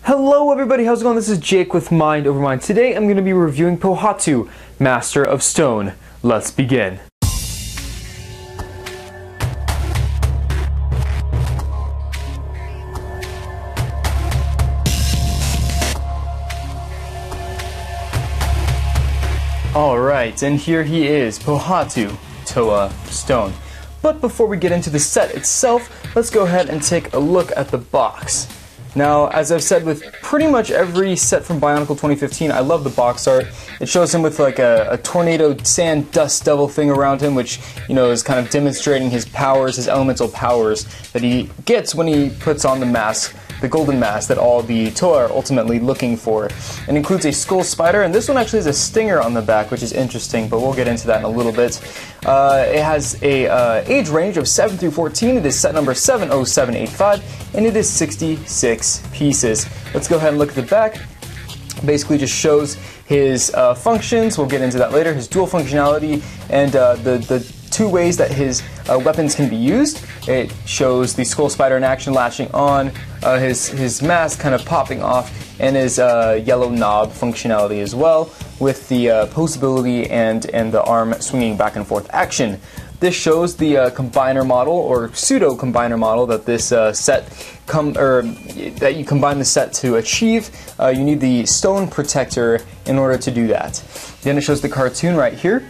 Hello everybody, how's it going? This is Jake with Mind Over Mind. Today I'm going to be reviewing Pohatu, Master of Stone. Let's begin. Alright, and here he is, Pohatu, Toa Stone. But before we get into the set itself, let's go ahead and take a look at the box. Now, as I've said with pretty much every set from Bionicle 2015, I love the box art. It shows him with like a tornado sand dust devil thing around him, which, you know, is kind of demonstrating his powers, his elemental powers that he gets when he puts on the mask, the golden mask that all the Toa are ultimately looking for. It includes a skull spider, and this one actually has a stinger on the back, which is interesting, but we'll get into that in a little bit. It has a age range of 7 through 14. It is set number 70785, and it is 66 pieces. Let's go ahead and look at the back. Basically just shows his functions, we'll get into that later, his dual functionality, and the two ways that his weapons can be used. It shows the skull spider in action latching on, his mask kind of popping off, and his yellow knob functionality as well, with the posability and the arm swinging back and forth action. This shows the combiner model, or pseudo combiner model, that this set that you combine the set to achieve. You need the stone protector in order to do that. Then it shows the cartoon right here.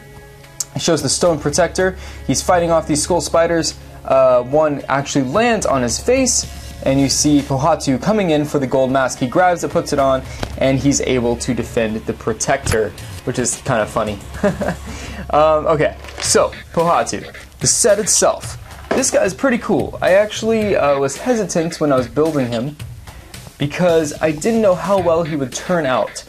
It shows the stone protector. He's fighting off these skull spiders. One actually lands on his face, and you see Pohatu coming in for the gold mask. He grabs it, puts it on, and he's able to defend the protector, which is kind of funny. Okay, so Pohatu, the set itself. This guy is pretty cool. I actually was hesitant when I was building him because I didn't know how well he would turn out.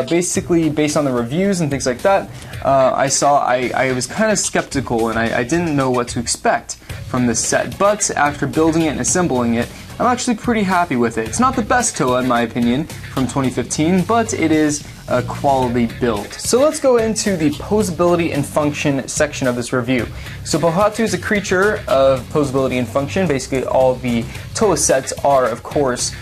Basically, based on the reviews and things like that, I was kind of skeptical, and I didn't know what to expect from this set. But after building it and assembling it, I'm actually pretty happy with it. It's not the best Toa, in my opinion, from 2015, but it is a quality build. So let's go into the posability and function section of this review. So Pohatu is a creature of posability and function. Basically, all the Toa sets are, of course,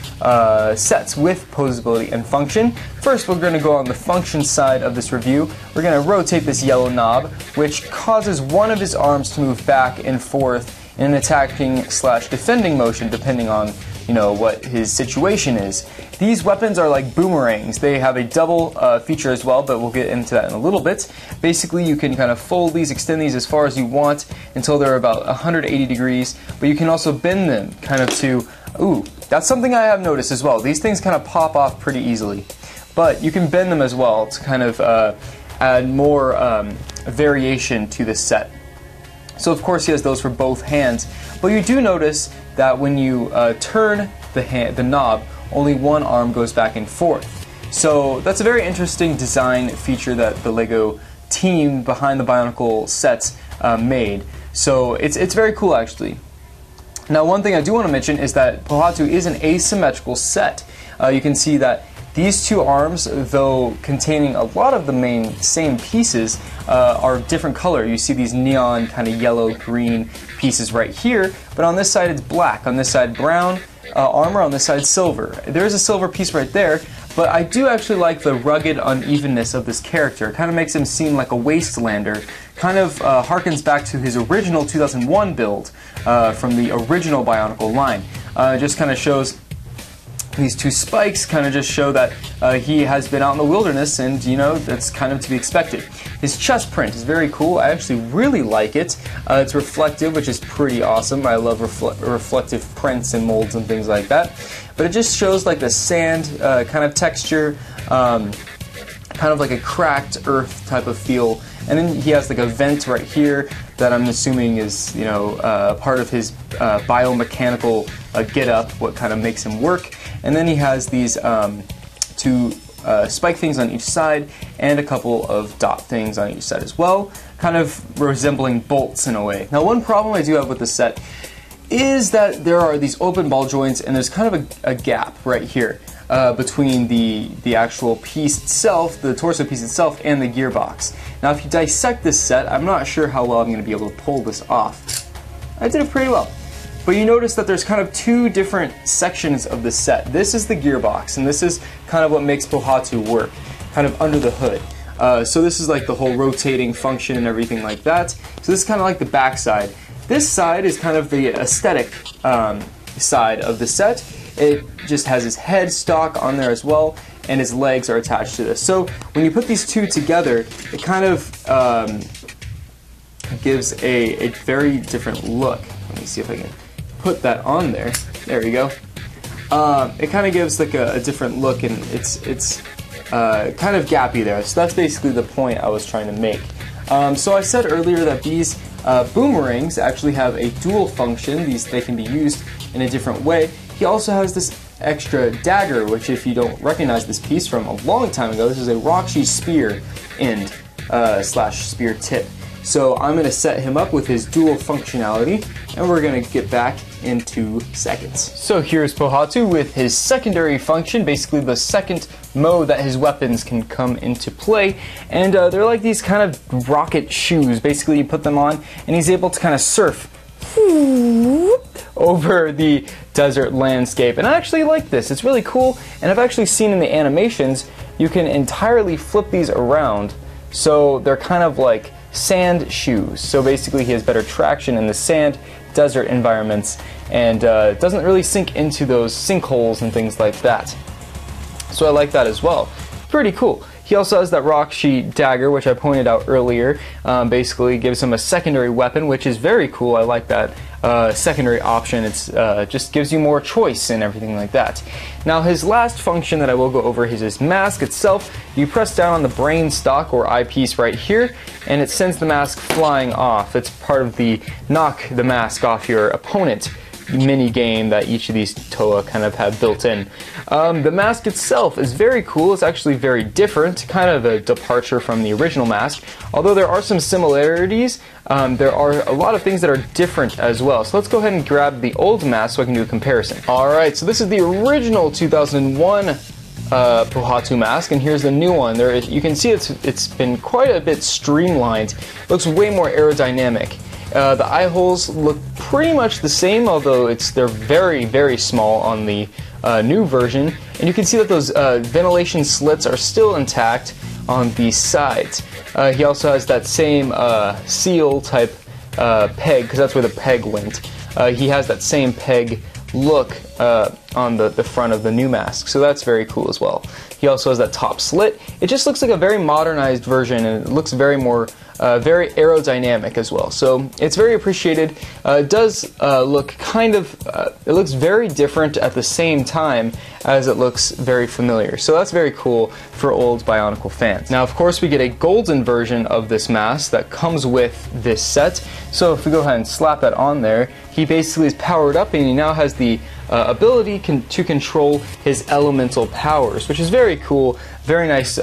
sets with posability and function. First, we're going to go on the function side of this review. We're going to rotate this yellow knob, which causes one of his arms to move back and forth in an attacking / defending motion, depending on, you know, what his situation is. These weapons are like boomerangs. They have a double feature as well, but we'll get into that in a little bit. Basically, you can kind of fold these, extend these as far as you want until they're about 180 degrees, but you can also bend them kind of to, ooh, that's something I have noticed as well. These things kind of pop off pretty easily, but you can bend them as well to kind of add more variation to this set. So of course he has those for both hands, but you do notice that when you turn the knob, only one arm goes back and forth. So that's a very interesting design feature that the LEGO team behind the Bionicle sets made. So it's very cool, actually. Now, one thing I do want to mention is that Pohatu is an asymmetrical set. You can see that these two arms, though containing a lot of the same pieces, are different color. You see these neon kind of yellow-green pieces right here, but on this side it's black, on this side brown armor, on this side silver. There is a silver piece right there, but I do actually like the rugged unevenness of this character. It kind of makes him seem like a wastelander. Kind of harkens back to his original 2001 build from the original Bionicle line. It just kind of shows these two spikes, kind of just show that he has been out in the wilderness, and, you know, that's kind of to be expected. His chest print is very cool. I actually really like it. It's reflective, which is pretty awesome. I love reflective prints and molds and things like that. But it just shows like the sand kind of texture, kind of like a cracked earth type of feel. And then he has like a vent right here that I'm assuming is, you know, part of his biomechanical get-up, what kind of makes him work. And then he has these two spike things on each side and a couple of dot things on each side as well, kind of resembling bolts in a way. Now, one problem I do have with this set is that there are these open ball joints, and there's kind of a gap right here between the actual piece itself, the torso piece itself, and the gearbox. Now, if you dissect this set, I'm not sure how well I'm going to be able to pull this off. I did it pretty well. But you notice that there's kind of two different sections of the set. This is the gearbox, and this is kind of what makes Pohatu work, kind of under the hood. So this is like the whole rotating function and everything like that. So this is kind of like the back side. This side is kind of the aesthetic side of the set. It just has his head stock on there as well, and his legs are attached to this. So when you put these two together, it kind of gives a very different look. Let me see if I can put that on there. There we go. It kind of gives like a different look, and it's kind of gappy there. So that's basically the point I was trying to make. So I said earlier that these boomerangs actually have a dual function. They can be used in a different way. He also has this extra dagger, which if you don't recognize this piece from a long time ago, this is a Roxy spear end slash spear tip. So I'm going to set him up with his dual functionality, and we're going to get back in 2 seconds. So here's Pohatu with his secondary function, basically the second mode that his weapons can come into play. And they're like these kind of rocket shoes. Basically you put them on, and he's able to kind of surf over the desert landscape. And I actually like this. It's really cool, and I've actually seen in the animations you can entirely flip these around, so they're kind of like sand shoes. So basically he has better traction in the sand desert environments, and doesn't really sink into those sinkholes and things like that. So I like that as well. Pretty cool. He also has that Roxy dagger, which I pointed out earlier. Basically gives him a secondary weapon, which is very cool. I like that secondary option. It's just gives you more choice and everything like that. Now his last function that I will go over is his mask itself. You press down on the brain stock or eyepiece right here, and it sends the mask flying off. It's part of the knock the mask off your opponent mini game that each of these Toa kind of have built in. The mask itself is very cool. It's actually very different, kind of a departure from the original mask. Although there are some similarities, there are a lot of things that are different as well. So let's go ahead and grab the old mask so I can do a comparison. Alright, so this is the original 2001 Pohatu mask, and here's the new one. You can see it's been quite a bit streamlined. Looks way more aerodynamic. The eye holes look pretty much the same, although they're very, very small on the new version. And you can see that those ventilation slits are still intact on the sides. He also has that same seal type peg, because that's where the peg went. He has that same peg look on the front of the new mask, so that's very cool as well. He also has that top slit. It just looks like a very modernized version, and it looks very aerodynamic as well. So it's very appreciated. It does look kind of, it looks very different at the same time as it looks very familiar. So that's very cool for old Bionicle fans. Now, of course, we get a golden version of this mask that comes with this set. So if we go ahead and slap that on there, he basically is powered up, and he now has the ability to control his elemental powers, which is very cool. Very nice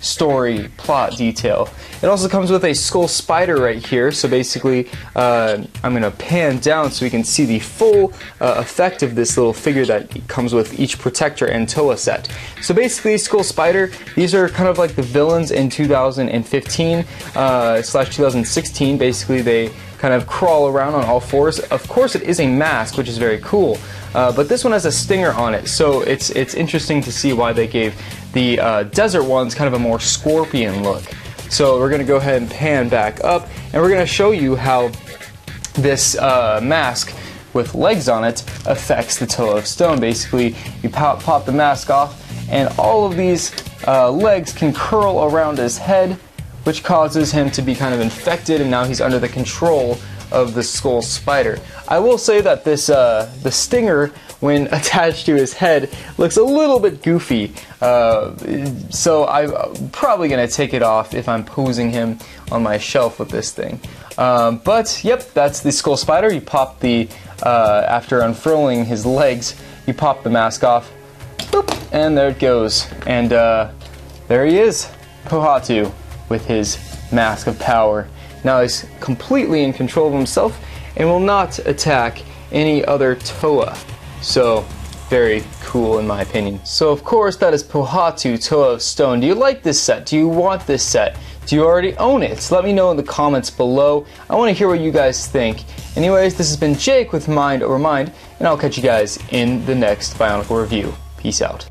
story plot detail. It also comes with a skull spider right here, so basically I'm going to pan down so we can see the full effect of this little figure that comes with each Protector and Toa set. So basically, Skull Spider, these are kind of like the villains in 2015 slash 2016. Basically they kind of crawl around on all fours. Of course it is a mask, which is very cool, but this one has a stinger on it, so it's interesting to see why they gave the desert ones kind of a more scorpion look. So we're going to go ahead and pan back up, and we're going to show you how this mask with legs on it affects the Toa of Stone. Basically, you pop the mask off, and all of these legs can curl around his head, which causes him to be kind of infected, and now he's under the control of the Skull Spider. I will say that this the stinger, when attached to his head, looks a little bit goofy, so I'm probably going to take it off if I'm posing him on my shelf with this thing. But yep, that's the Skull Spider. You pop the, after unfurling his legs, you pop the mask off, boop, and there it goes. And there he is, Pohatu, with his mask of power. Now he's completely in control of himself and will not attack any other Toa. So very cool in my opinion. So of course that is Pohatu, Toa of Stone. Do you like this set? Do you want this set? Do you already own it? Let me know in the comments below. I want to hear what you guys think. Anyways, this has been Jake with Mind Over Mind, and I'll catch you guys in the next Bionicle review. Peace out.